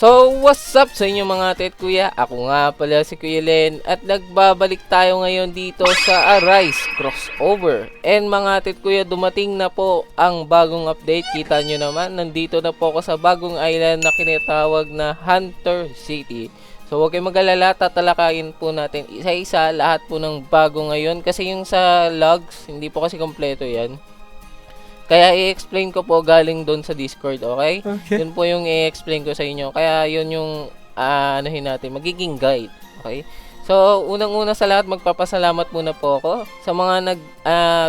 So, what's up sa inyo mga ate at kuya? Ako nga pala si Kuya Len at nagbabalik tayo ngayon dito sa Arise Crossover. And mga ate at kuya, dumating na po ang bagong update. Kita nyo naman, nandito na po ako sa bagong island na kinatawag na Hunter City. So, huwag kayong mag-alala, tatalakayin po natin isa-isa lahat po ng bago ngayon. Kasi yung sa logs, hindi po kasi kompleto yan. Kaya i-explain ko po galing doon sa Discord, okay? Yun po yung i-explain ko sa inyo. Kaya yun yung anuhin natin, magiging guide, okay? So, unang-una sa lahat, magpapasalamat muna po ako sa mga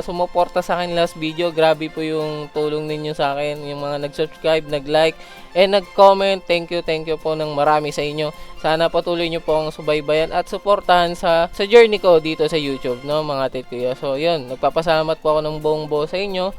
sumuporta sa akin last video. Grabe po yung tulong ninyo sa akin, yung mga nag-subscribe, nag-like, and nag-comment. Thank you po ng marami sa inyo. Sana patuloy nyo po ang subaybayan at suportahan sa journey ko dito sa YouTube, no, mga tit kuya. So, yun, nagpapasalamat po ako ng buong buo sa inyo.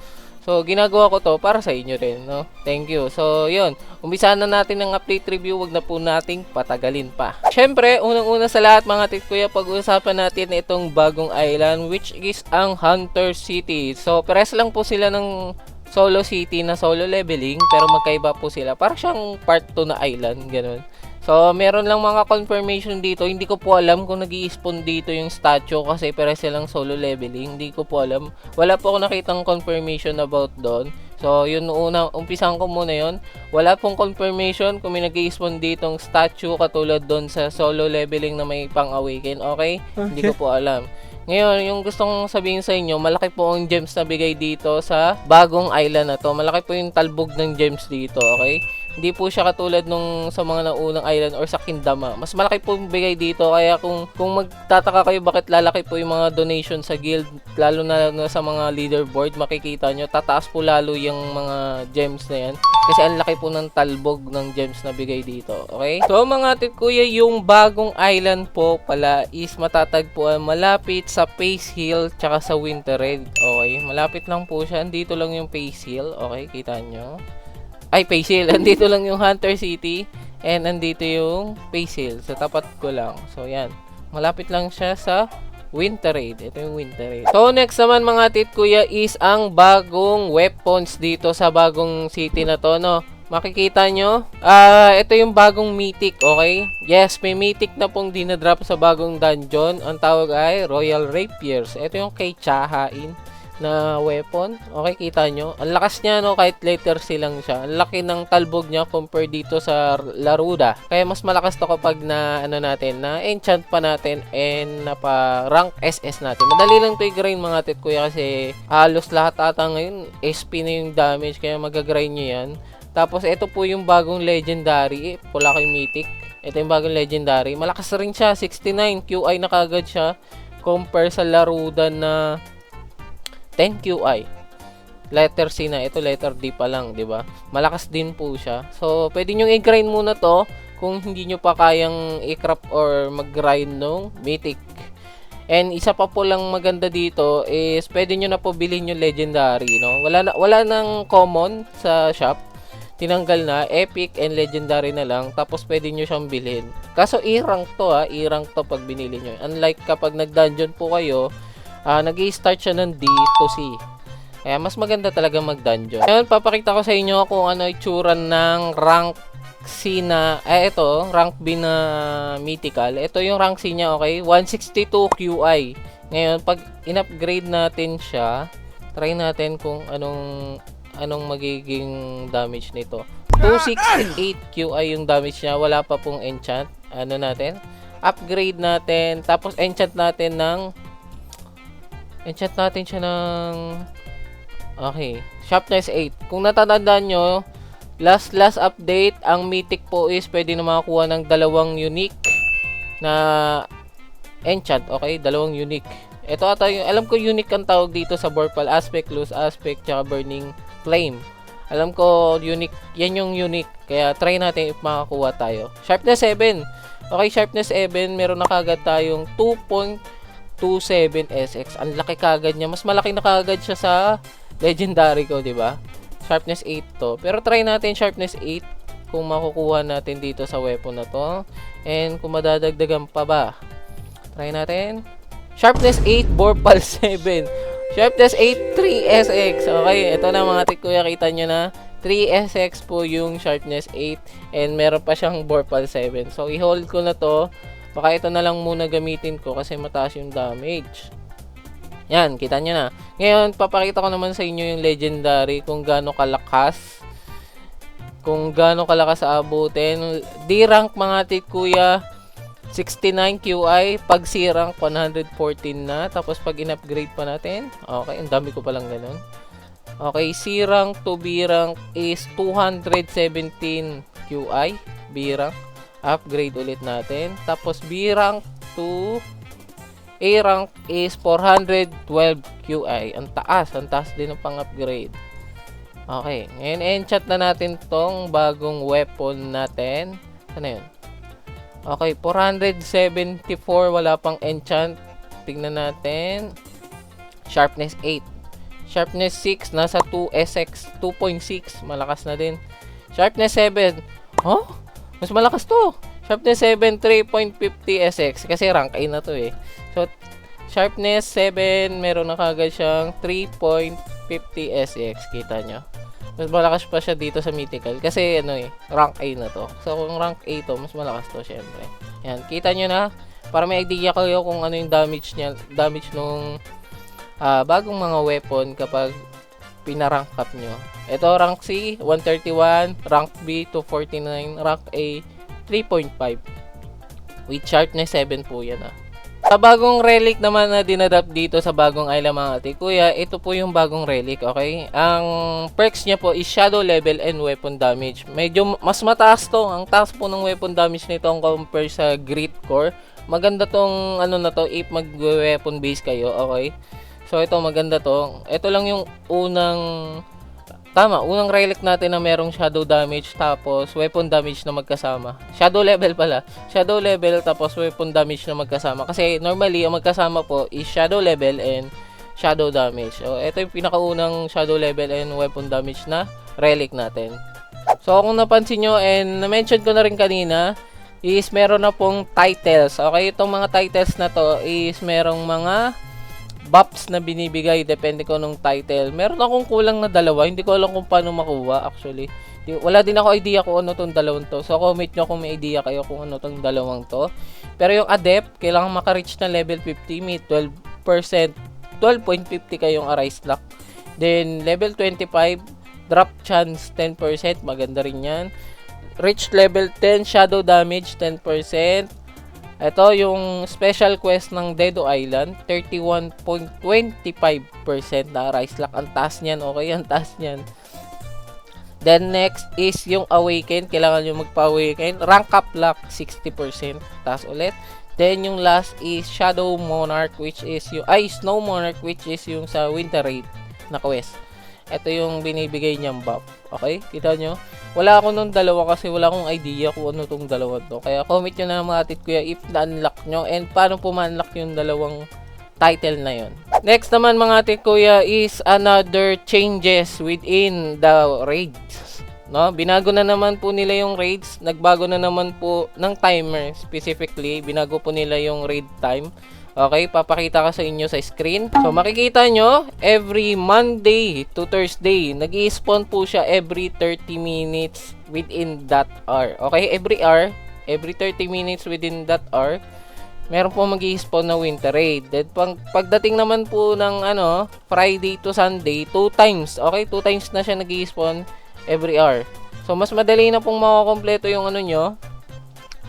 So, ginagawa ko to para sa inyo rin, no? Thank you. So, yun. Umpisahan na natin ng update review. Wag na po nating patagalin pa. Siyempre, unang-una sa lahat mga tit kuya, pag-uusapan natin itong bagong island which is ang Hunter City. So, pares lang po sila ng solo city na solo leveling pero magkaiba po sila. Para siyang part 2 na island, ganun. So, meron lang mga confirmation dito. Hindi ko po alam kung nag-i-spawn dito yung statue kasi pares silang solo leveling. Hindi ko po alam. Wala po ako nakitang confirmation about doon. So, yun umpisahan ko muna yun. Wala pong confirmation kung may nag-i-spawn ditong statue katulad doon sa solo leveling na may pang-awaken. Okay? Hindi ko po alam. Ngayon, yung gustong sabihin sa inyo, malaki po ang gems na bigay dito sa bagong island na to. Malaki po yung talbog ng gems dito, okay? Hindi po siya katulad nung sa mga naunang island or sa Kindama. Mas malaki po yung bigay dito. Kaya kung magtataka kayo bakit lalaki po yung mga donation sa guild, lalo na sa mga leaderboard, makikita nyo, tataas po lalo yung mga gems na yan. Kasi ang laki po ng talbog ng gems na bigay dito. Okay? So mga tit kuya, yung bagong island po pala is matatagpuan malapit sa Pace Hill tsaka sa Winter Red. Okay? Malapit lang po siya. Andito lang yung Pace Hill. Okay? Kita nyo? Ay, Pace Hill. Andito lang yung Hunter City. And andito yung Pace Hill. Sa tapat ko lang. So, yan. Malapit lang siya sa Winter Raid. Ito yung Winter Raid. So, next naman mga tit kuya is ang bagong weapons dito sa bagong city na to, no? Makikita nyo. Ito yung bagong mythic, okay? Yes, may mythic na pong dinadrop sa bagong dungeon. Ang tawag ay Royal Rapiers. Ito yung kay Chahain na weapon. Okay, kita nyo. Ang lakas niya, no? Kahit later silang siya. Ang laki ng talbog niya compare dito sa Laruda. Kaya mas malakas to kapag na, na enchant pa natin and napa rank SS natin. Madali lang to i-grind mga tit kuya kasi halos lahat ata ngayon SP na yung damage. Kaya mag-grind nyo yan. Tapos, ito po yung bagong legendary. Pula kay mythic. Ito yung bagong legendary. Malakas rin siya. 69 QI na kagad siya. Compare sa Laruda na 10 QI. Letter C na. Ito letter D pa lang, di ba? Malakas din po siya. So, pwede nyo i-grind muna to kung hindi nyo pa kayang i-craft or mag-grind nung mythic. And isa pa po lang maganda dito is pwede nyo na po bilhin yung legendary, no? Wala nang common sa shop. Tinanggal na, epic and legendary na lang. Tapos pwede nyo siyang bilhin. Kaso i-rank to i-rank to pag binili nyo. Unlike kapag nag-dungeon po kayo, nag-i-start siya ng D to C. Kaya mas maganda talaga mag-dungeon. Ngayon, papakita ko sa inyo kung ano itsura ng rank C na, ito, rank B na mythical. Ito yung rank C niya, okay? 162 QI. Ngayon, pag in-upgrade natin siya, try natin kung anong magiging damage nito. 268 QI yung damage niya. Wala pa pong enchant. Ano natin? Upgrade natin. Tapos enchant natin siya ng okay, sharpness 8. Kung natatandaan nyo, last update, ang mythic po is pwede na makakuha ng dalawang unique na enchant. Okay, dalawang unique. Ito ata yung, alam ko unique ang tawag dito sa Vorpal aspect, loose aspect, tsaka burning flame. Alam ko unique, yan yung unique. Kaya try natin if makakuha tayo. Sharpness 7. Okay, sharpness 7, meron na kagad tayong 2.27 SX. Ang laki kagad niya. Mas malaki na kagad siya sa legendary ko, di ba? Sharpness 8 to. Pero try natin sharpness 8 kung makukuha natin dito sa weapon na to. And kung madadagdagan pa ba. Try natin. Sharpness 8, Vorpal 7. Sharpness 8, 3 SX. Okay, ito na mga tik kuya. Kita nyo na. 3SX po yung sharpness 8 and meron pa siyang Vorpal 7. So i-hold ko na to. Baka ito na lang muna gamitin ko kasi mataas yung damage. Yan, kita nyo na. Ngayon, papakita ko naman sa inyo yung legendary kung gaano kalakas. Kung gaano kalakas abutin. D-rank mga tit kuya, 69 QI. Pag C-rank, 114 na. Tapos pag in-upgrade pa natin, okay, ang dami ko palang ganun. Okay, C-rank to B-rank is 217 QI. B-rank. Upgrade ulit natin. Tapos B-rank to A-rank is 412 QI. Ang taas din ng pang-upgrade. Okay, ngayon enchant na natin tong bagong weapon natin. Ano yun? Okay, 474, wala pang enchant. Tingnan natin. Sharpness 8. Sharpness 6, nasa 2SX 2.6. Malakas na din. Sharpness 7. Huh? Mas malakas to. Sharpness 7, 3.50 SX. Kasi rank A na to eh. So, Sharpness 7, meron na kagad siyang 3.50 SX. Kita nyo? Mas malakas pa siya dito sa Mythical. Kasi ano eh, rank A na to. So, kung rank A to, mas malakas to syempre. Yan, kita nyo na. Para may idea kayo kung ano yung damage niya. Damage nung bagong mga weapon kapag pinarank up nyo. Ito, rank C, 131. Rank B, 249. Rank A, 3.5. With sharpness 7 po yan Sa bagong relic naman na dinadapt dito sa bagong island mga ate kuya, ito po yung bagong relic, okay? Ang perks niya po is shadow level and weapon damage. Medyo mas mataas to. Ang taas po ng weapon damage nito ang compare sa Grit Core. Maganda tong ano na to if mag-weapon base kayo, okay? So ito maganda to. Ito lang yung unang relic natin na merong shadow damage tapos weapon damage na magkasama. Shadow level pala. Shadow level tapos weapon damage na magkasama. Kasi normally, ang magkasama po is shadow level and shadow damage. So, ito yung pinakaunang shadow level and weapon damage na relic natin. So, kung napansin nyo and na-mention ko na rin kanina, is meron na pong titles. Okay, itong mga titles na to is merong mga buffs na binibigay depende ko nung title. Meron akong kulang na dalawa. Hindi ko alam kung paano makuha actually. Wala din ako idea kung ano tong dalawang to. So comment nyo kung may idea kayo kung ano tong dalawang to. Pero yung adept, kailangan maka-reach na level 50. May 12%, 12.50 kayong arise luck. Then level 25, drop chance 10%. Maganda rin yan. Reach level 10, shadow damage 10%. Ito yung special quest ng Dedo Island, 31.25% na rise luck. Ang taas niyan, okay? Ang taas niyan. Then next is yung Awaken. Kailangan nyo magpa-Awaken. Rank up luck, 60%. Taas ulit. Then yung last is Shadow Monarch, which is yung, Snow Monarch, which is yung sa Winter Raid na quest. Ito yung binibigay niyang buff. Okay? Kita nyo? Wala ako nung dalawa kasi wala akong idea kung ano tong dalawa to. Kaya comment nyo na mga atit kuya if na-unlock nyo and paano po ma-unlock yung dalawang title na yon. Next naman mga atit kuya is another changes within the raids. No? Binago na naman po nila yung raids. Nagbago na naman po ng timer specifically. Binago po nila yung raid time. Okay, papakita ko sa inyo sa screen. So, makikita nyo, every Monday to Thursday, nag-i-spawn po siya every 30 minutes within that hour. Okay, every hour, every 30 minutes within that hour, meron po mag-i-spawn na winter raid. Then, pagdating naman po ng Friday to Sunday, 2 times. Okay, 2 times na siya nag-i-spawn every hour. So, mas madali na pong makakompleto yung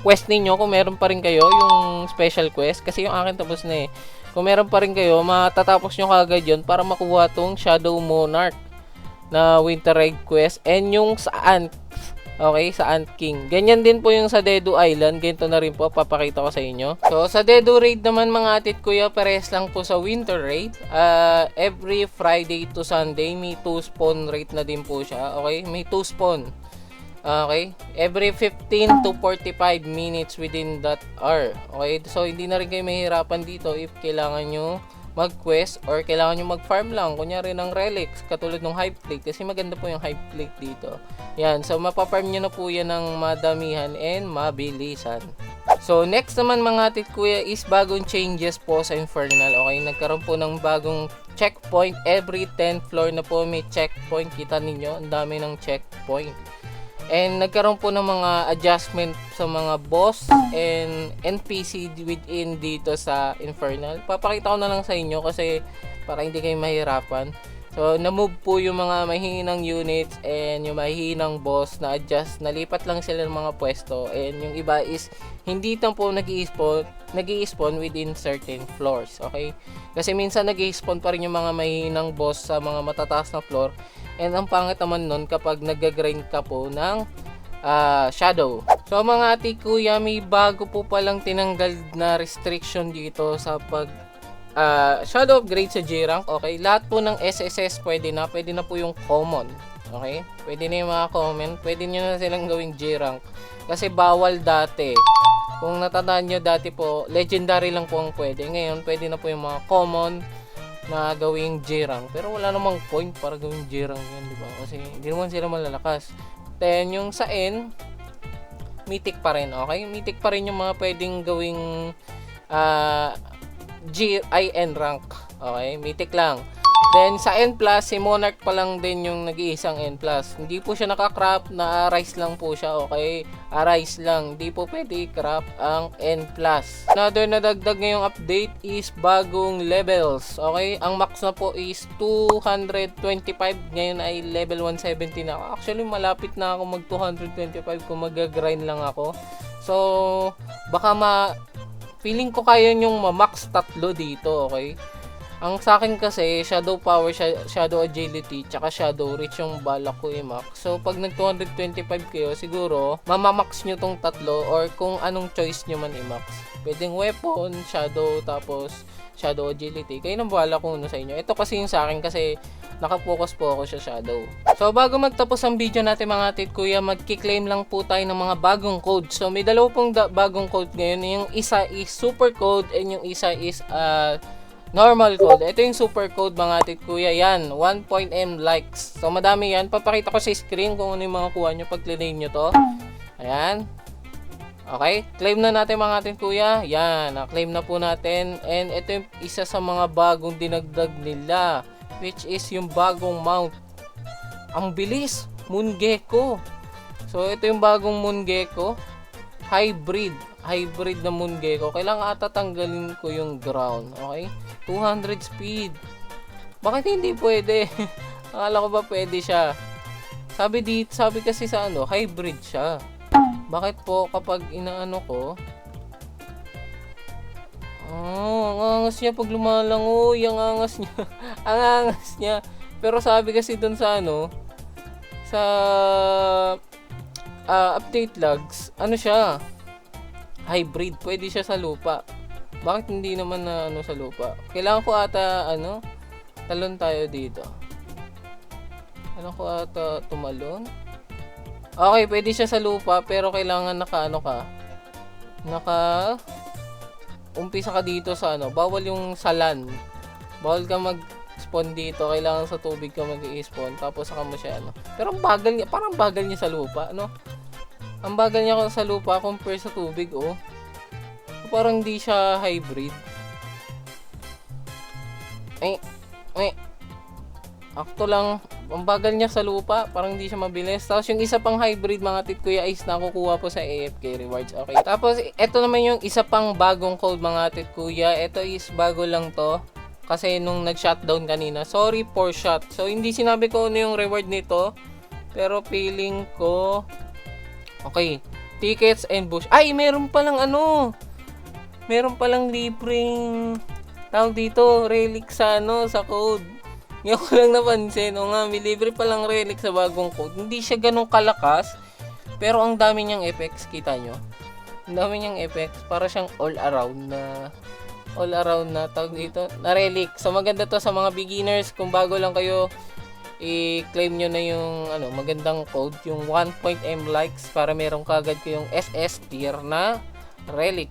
quest ninyo kung meron pa rin kayo yung special quest kasi yung akin tapos na kung meron pa rin kayo matatapos nyo kagad yun para makuha tong Shadow Monarch na Winter Raid quest and yung sa Ant, okay, sa Ant King. Ganyan din po yung sa Dedo Island, ganito na rin po papakita ko sa inyo. So sa Dedo Raid naman mga atit kuya, pares lang po sa Winter Raid. Every Friday to Sunday may 2 spawn rate na din po siya. Okay, may 2 spawn. Okay, every 15 to 45 minutes within that hour. Okay, so hindi na rin kayo mahirapan dito if kailangan nyo mag-quest or kailangan nyo mag-farm lang. Kunyari ng relics, katulad ng Hive Plate. Kasi maganda po yung Hive Plate dito. Yan, so mapafarm nyo na po yan ng madamihan and mabilisan. So, next naman mga tit kuya is bagong changes po sa Infernal. Okay, nagkaroon po ng bagong checkpoint. Every 10th floor na po may checkpoint. Kita ninyo, ang dami ng checkpoint. And nagkaroon po ng mga adjustment sa mga boss and NPC within dito sa Infernal. Papakita ko na lang sa inyo kasi para hindi kayo mahirapan. So, na-move po yung mga mahihinang units and yung mahihinang boss na adjust. Nalipat lang sila ng mga pwesto. And yung iba is hindi lang po nag-i-spawn within certain floors. Okay? Kasi minsan nag-i-spawn pa rin yung mga mahihinang boss sa mga matataas na floor. And ang pangit naman nun kapag nag-grind ka po ng shadow. So mga ati kuya, may bago po palang tinanggal na restriction dito sa pag shadow upgrade sa G-Rank. Okay, lahat po ng SSS pwede na po yung common. Okay, pwede na yung mga common, pwede nyo na silang gawing G-Rank kasi bawal dati. Kung natandaan nyo dati po, legendary lang po ang pwede. Ngayon pwede na po yung mga common na gawing G-Rank, pero wala namang point para gawing G-Rank yan, di ba? Kasi hindi naman sila malalakas. Then yung sa N, mythic pa rin. Okay, mythic pa rin yung mga pwedeng gawing N rank. Okay, mythic lang. Then sa N+, si Monarch pa lang din yung nag-iisang N+. Hindi po siya naka-crop, na-arise lang po siya. Okay, arise lang. Hindi po pwede i-crop ang N+. Another na dagdag ngayong update is bagong levels. Okay, ang max na po is 225. Ngayon ay level 170 na ako. Actually, malapit na ako mag 225 kung mag-grind lang ako. So, baka feeling ko kaya yung ma-max tatlo dito, okay? Ang sa akin kasi, Shadow Power, Shadow Agility, tsaka Shadow Reach yung balak ko i-max. So, pag nag 225 kayo, siguro, mamamax nyo tong tatlo or kung anong choice nyo man i-max. Pwedeng weapon, Shadow, tapos Shadow Agility. Kayo nang bahala kung ano sa inyo. Ito kasi yung sa akin kasi nakapokus po ako sa Shadow. So, bago magtapos ang video natin mga tit kuya, magki-claim lang po tayo ng mga bagong code. So, may dalawa pong bagong code ngayon. Yung isa is super code and yung isa is normal code. Ito yung super code mga tit kuya. Yan, 1.m likes. So, madami yan. Papakita ko sa screen kung ano yung mga kuha nyo pag claim nyo to. Ayan. Okay, claim na natin mga tit kuya. Yan, na-claim na po natin. And ito yung isa sa mga bagong dinagdag nila, which is yung bagong mount. Ang bilis, Moon Gecko. So, ito yung bagong Moon Gecko. Hybrid na Moon Gecko. Kailangan ata tanggalin ko yung ground. Okay? 200 speed. Bakit hindi pwede? Akala ko ba pwede siya? Sabi kasi sa hybrid siya. Bakit po kapag inaano ko? Ang angas niya pag lumalangoy. Ang angas niya. Ang angas niya. Pero sabi kasi dun sa sa update logs, siya? Hybrid. Pwede siya sa lupa. Bakit hindi naman na sa lupa? Kailangan ko ata talon tayo dito. Kailangan ko ata tumalon. Okay, pwede siya sa lupa pero kailangan umpisa ka dito sa bawal yung salan. Bawal ka mag-spawn dito, kailangan sa tubig ka mag-i-spawn tapos saka mo siya Pero ang bagal niya, parang bagal niya sa lupa, Ang bagal niya sa lupa compare sa tubig, Parang di siya hybrid. Akto lang, ang bagal niya sa lupa, parang di siya mabilis. Tapos yung isa pang hybrid mga tit kuya is nakukuha po sa AFK rewards. Okay. Tapos ito naman yung isa pang bagong code mga tit kuya. Ito is bago lang to. Kasi nung nag-shutdown kanina, sorry for shot. So hindi sinabi ko ano yung reward nito. Pero feeling ko okay, tickets and bush. Ay, meron palang meron palang libreng tawag dito, relic sa sa code. Ngayon ko lang napansin, may libre palang relic sa bagong code. Hindi siya ganun kalakas, pero ang dami niyang effects, kita nyo. Ang dami niyang effects, para siyang all around na tawag dito, na relic. So maganda to sa mga beginners, kung bago lang kayo, i-claim nyo na yung magandang code, yung 1.m likes para meron kagad ko yung SS tier na relic.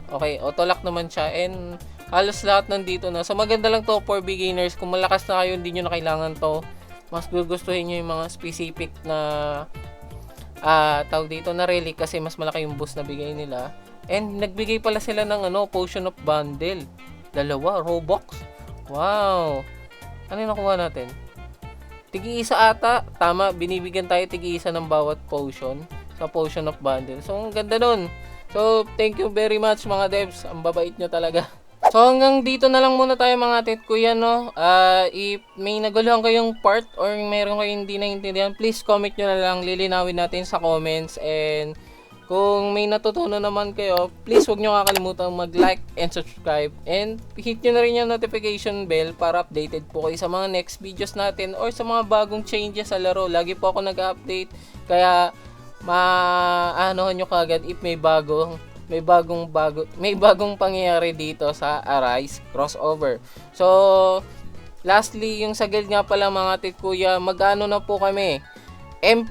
Okay, auto-lock naman siya and halos lahat nandito na. So maganda lang to for beginners. Kung malakas na kayo, hindi nyo na kailangan to. Mas gugustuhin nyo yung mga specific na tawag dito na relic kasi mas malaki yung boost na bigay nila. And nagbigay pala sila ng potion of bundle. Dalawa, Robux. Wow. Ano yung nakuha natin? Tigi-isa ata. Tama, binibigyan tayo tigi-isa ng bawat potion sa potion of bundle. So, ang ganda nun. So, thank you very much mga devs. Ang babait nyo talaga. So, hanggang dito na lang muna tayo mga tet kuya, no? If may naguluhan kayong part or meron kayong hindi naintindihan, please comment nyo na lang. Lilinawin natin sa comments. And kung may natutunan naman kayo, please huwag nyo kakalimutan mag-like and subscribe. And hit nyo na rin yung notification bell para updated po kayo sa mga next videos natin or sa mga bagong changes sa laro. Lagi po ako nag-update. Kaya, maanohan nyo kagad if may bagong pangyayari dito sa Arise Crossover. So, lastly, yung sa guild nga pala mga tit kuya, mag-ano na po kami. M+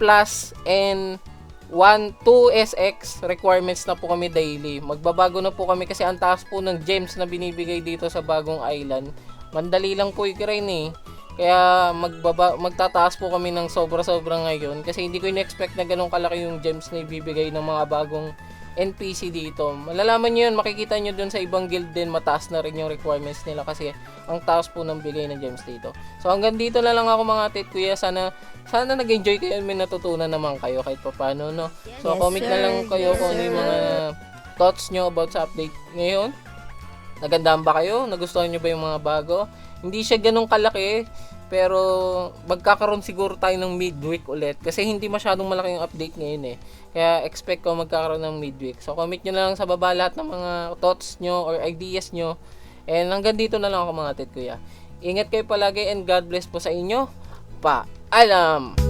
and 2SX requirements na po kami daily. Magbabago na po kami kasi ang taas po ng gems na binibigay dito sa bagong island. Mandali lang po i-grind eh. Kaya magtataas po kami ng sobra-sobra ngayon kasi hindi ko in-expect na ganun kalaki yung gems na ibibigay ng mga bagong NPC dito. Malalaman nyo yun, makikita nyo dun sa ibang guild din, mataas na rin yung requirements nila kasi ang taas po ng bigay ng gems dito. So hanggang dito na lang ako mga tit kuya. Sana nag-enjoy kayo, may natutunan naman kayo kahit pa paano, no? So comment na lang kayo kung ano yung mga thoughts nyo about sa update ngayon. Nagandaan ba kayo? Nagustuhan nyo ba yung mga bago? Hindi siya ganun kalaki, pero magkakaroon siguro tayo ng midweek ulit kasi hindi masyadong malaki yung update ngayon eh. Kaya expect ko magkakaroon ng midweek. So comment nyo na lang sa baba lahat ng mga thoughts nyo or ideas nyo. And hanggang dito na lang ako mga tit kuya. Ingat kayo palagi and God bless po sa inyo. Paalam!